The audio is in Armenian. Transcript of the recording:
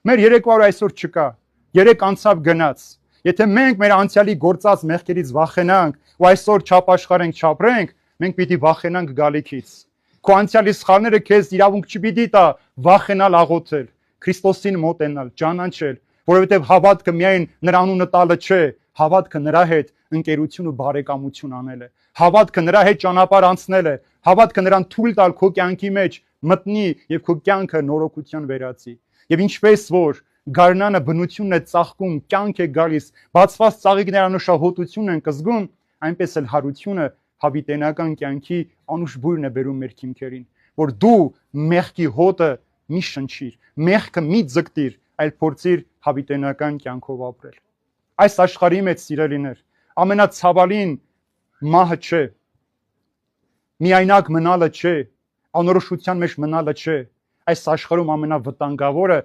Մեր երեկվա այսօր չկա։ Երեք անցավ գնաց։ Եթե մենք մեր անցյալի գործած մեղքերից վախենանք ու այսօր չապաշխարենք, չապրենք, մենք պիտի վախենանք գալիքից։ Քո անցյալի սխալները քեզ իրավունք չպիտի տա վախենալ աղոթել, Քրիստոսին մոտենալ, ճանաչել, որովհետև հավատքը միայն նրա անունը տալը չէ, հավատքը նրա հետ ընկերություն ու բարեկամություն անել է։ Հավատքը նրա հետ ճանապարհ անցնել է, հավատքը նրան թույլ տալ քո կյանքի մեջ մտնի եւ քո կյանքը նորոգության վերածի։ Եվ ինչպես որ գարնանը բնությունն է ծաղկում, կյանք է գալիս, բացված ծաղիկներ անուշահոտություն են կզգում, այնպես էլ հարությունը հավիտենական կյանքի անուշ բույրն է բերում մեր քիմքերին, որ դու մեղքի հոտը մի շնչիր, մեղքը մի ձգտիր, այլ փորձիր հավիտենական կյանքով ապրել։ Այս աշխարհի մեջ սիրելիներ, ամենացավալին մահը չէ, միայնակ մնալը չէ, անորոշության մեջ մնալը չէ, այս աշխարհում ամենավտանգավորը